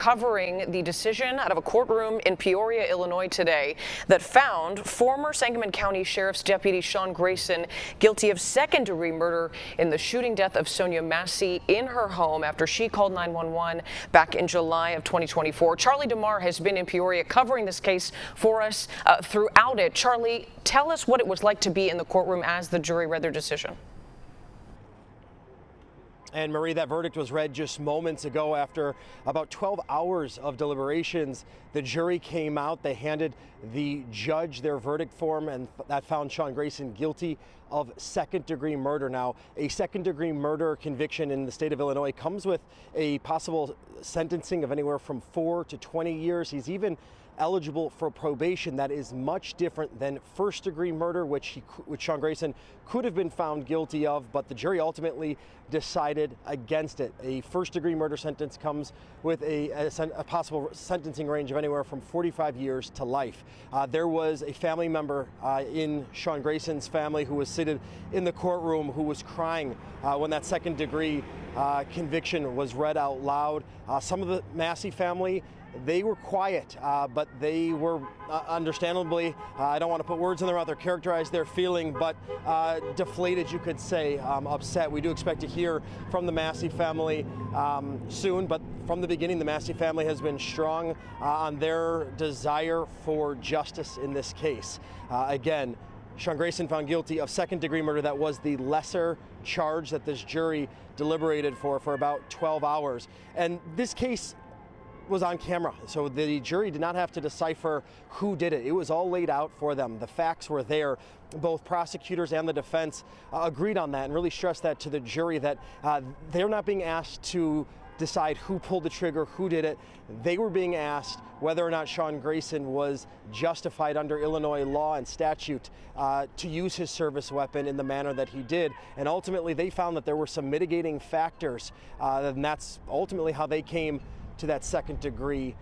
Covering the decision out of a courtroom in Peoria, Illinois today that found former Sangamon County Sheriff's Deputy Sean Grayson guilty of second-degree murder in the shooting death of Sonya Massey in her home after she called 911 back in July of 2024. Charlie DeMar has been in Peoria covering this case for us throughout it. Charlie, tell us what it was like to be in the courtroom as the jury read their decision. And Marie, that verdict was read just moments ago after about 12 hours of deliberations. The jury came out. They handed the judge their verdict form, and that found Sean Grayson guilty of second-degree murder. Now, a second-degree murder conviction in the state of Illinois comes with a possible sentencing of anywhere from 4 to 20 years. He's even eligible for probation. That is much different than first-degree murder, which Sean Grayson could have been found guilty of, but the jury ultimately decided against it. A first-degree murder sentence comes with a possible sentencing range of anywhere from 45 years to life. There was a family member in Sean Grayson's family who was seated in the courtroom who was crying when that second-degree conviction was read out loud. Some of the Massey family, they were quiet, but they were understandably, I don't want to put words in their mouth or characterize their feeling, but deflated, you could say, upset. We do expect to hear from the Massey family soon, but from the beginning, the Massey family has been strong on their desire for justice in this case. Again, Sean Grayson found guilty of second-degree murder. That was the lesser charge that this jury deliberated for about 12 hours. And this case was on camera, so the jury did not have to decipher who did it. It was all laid out for them. The facts were there. Both prosecutors and the defense agreed on that and really stressed that to the jury, that they're not being asked to decide who pulled the trigger, who did it. They were being asked whether or not Sean Grayson was justified under Illinois law and statute to use his service weapon in the manner that he did. And ultimately, they found that there were some mitigating factors, and that's ultimately how they came to that second-degree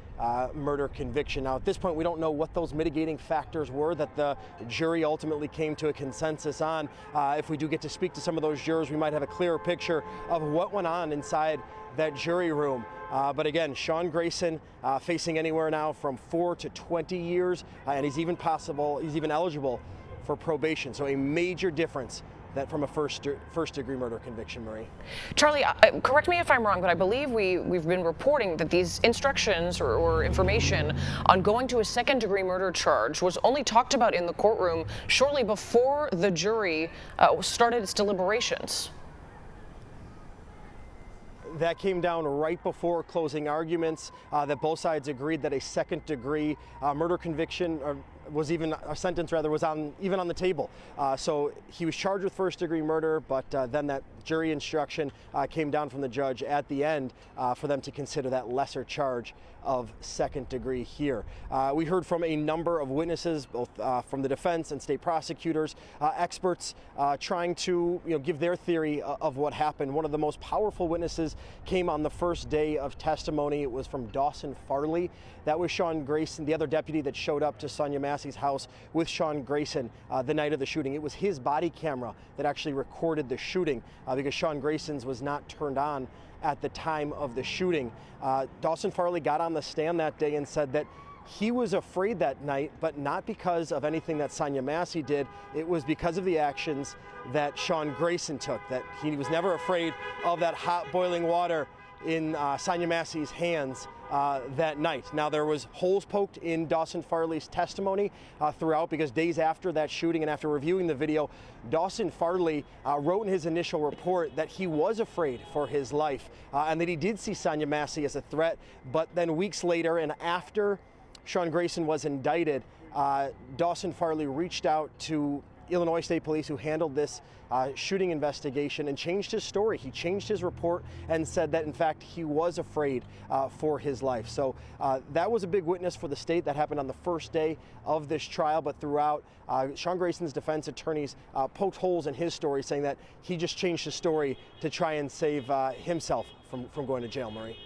murder conviction. Now, at this point, we don't know what those mitigating factors were that the jury ultimately came to a consensus on. If we do get to speak to some of those jurors, we might have a clearer picture of what went on inside that jury room. But again, Sean Grayson facing anywhere now from 4 to 20 years, and he's even eligible for probation. So a major difference that from a first-degree murder conviction, Marie. Charlie, correct me if I'm wrong, but I believe we've been reporting that these instructions or information on going to a second-degree murder charge was only talked about in the courtroom shortly before the jury started its deliberations. That came down right before closing arguments, that both sides agreed that a second-degree murder conviction was even a sentence rather was even on the table. So he was charged with first-degree murder, but then that jury instruction came down from the judge at the end for them to consider that lesser charge of second degree here. We heard from a number of witnesses, both from the defense and state prosecutors, experts trying to give their theory of what happened. One of the most powerful witnesses came on the first day of testimony. It was from Dawson Farley. That was Sean Grayson, the other deputy that showed up to Sonya Massey's house with Sean Grayson the night of the shooting. It was his body camera that actually recorded the shooting because Sean Grayson's was not turned on at the time of the shooting. Dawson Farley got on the stand that day and said that he was afraid that night, but not because of anything that Sonya Massey did. It was because of the actions that Sean Grayson took, that he was never afraid of that hot boiling water in Sonya Massey's hands that night. Now, there was holes poked in Dawson Farley's testimony throughout, because days after that shooting and after reviewing the video, Dawson Farley wrote in his initial report that he was afraid for his life and that he did see Sonya Massey as a threat. But then weeks later, and after Sean Grayson was indicted, Dawson Farley reached out to Illinois State Police, who handled this shooting investigation, and changed his story. He changed his report and said that, in fact, he was afraid for his life. So that was a big witness for the state. That happened on the first day of this trial, but throughout, Sean Grayson's defense attorneys poked holes in his story, saying that he just changed his story to try and save himself from going to jail, Marie.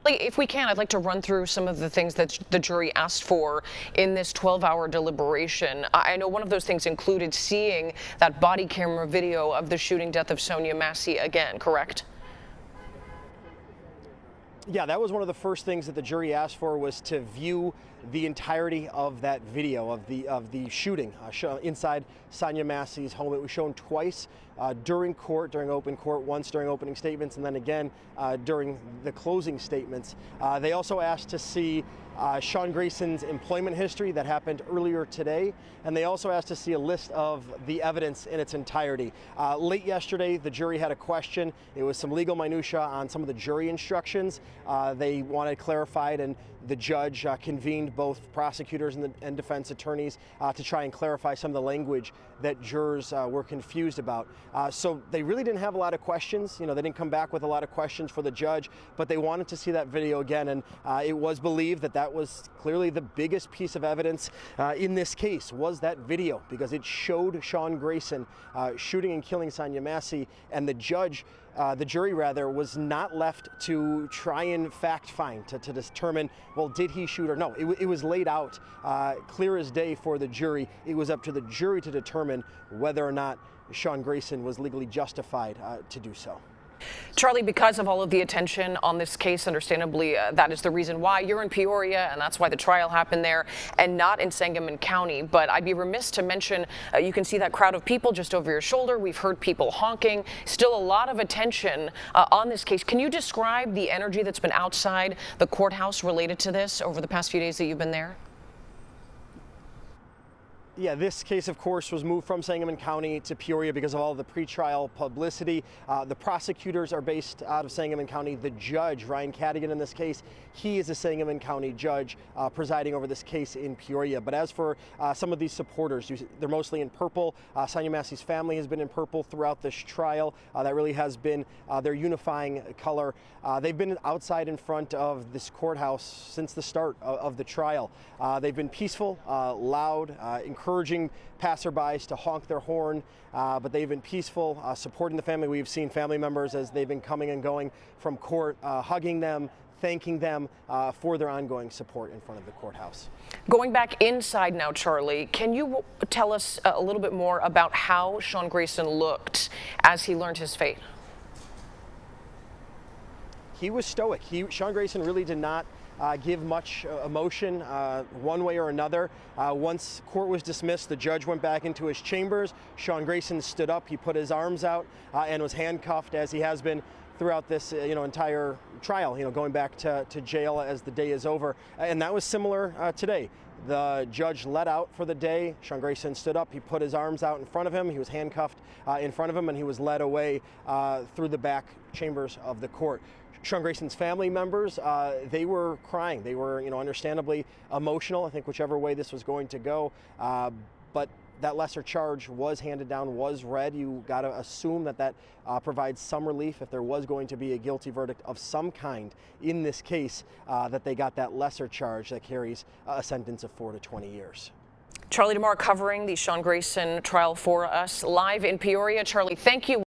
If we can, I'd like to run through some of the things that the jury asked for in this 12-hour deliberation. I know one of those things included seeing that body camera video of the shooting death of Sonya Massey again, correct? Yeah, that was one of the first things that the jury asked for, was to view the entirety of that video of the shooting inside Sonya Massey's home. It was shown twice during open court, once during opening statements, and then again during the closing statements. They also asked to see Sean Grayson's employment history that happened earlier today, and they also asked to see a list of the evidence in its entirety. Late yesterday, the jury had a question. It was some legal minutia on some of the jury instructions. They wanted clarified, and the judge convened both prosecutors and defense attorneys to try and clarify some of the language that jurors were confused about. So they really didn't have a lot of questions. They didn't come back with a lot of questions for the judge, but they wanted to see that video again, and it was believed that that was clearly the biggest piece of evidence in this case, was that video, because it showed Sean Grayson shooting and killing Sonya Massey, and the jury was not left to try and fact find to determine, well, did he shoot or no. It was laid out clear as day for the jury. It was up to the jury to determine whether or not Sean Grayson was legally justified to do so. Charlie, because of all of the attention on this case, understandably, that is the reason why you're in Peoria, and that's why the trial happened there and not in Sangamon County. But I'd be remiss to mention, you can see that crowd of people just over your shoulder. We've heard people honking. Still a lot of attention on this case. Can you describe the energy that's been outside the courthouse related to this over the past few days that you've been there? Yeah, this case, of course, was moved from Sangamon County to Peoria because of all the pretrial publicity. The prosecutors are based out of Sangamon County. The judge, Ryan Cadigan, in this case, he is a Sangamon County judge presiding over this case in Peoria. But as for some of these supporters, they're mostly in purple. Sonya Massey's family has been in purple throughout this trial. That really has been their unifying color. They've been outside in front of this courthouse since the start of the trial. They've been peaceful, loud, encouraging passerbys to honk their horn, but they've been peaceful, supporting the family. We've seen family members as they've been coming and going from court, hugging them, thanking them for their ongoing support in front of the courthouse. Going back inside now, Charlie, can you tell us a little bit more about how Sean Grayson looked as he learned his fate? He was stoic. Sean Grayson really did not give much emotion one way or another. Once court was dismissed, the judge went back into his chambers. Sean Grayson stood up. He put his arms out and was handcuffed, as he has been throughout this entire trial, going back to jail as the day is over. And that was similar today. The judge let out for the day. Sean Grayson stood up. He put his arms out in front of him. He was handcuffed in front of him, and he was led away through the back chambers of the court. Sean Grayson's family members, they were crying. They were, understandably emotional, I think, whichever way this was going to go. But that lesser charge was handed down, was read. You got to assume that provides some relief if there was going to be a guilty verdict of some kind in this case, that they got that lesser charge that carries a sentence of 4 to 20 years. Charlie DeMar covering the Sean Grayson trial for us live in Peoria. Charlie, thank you.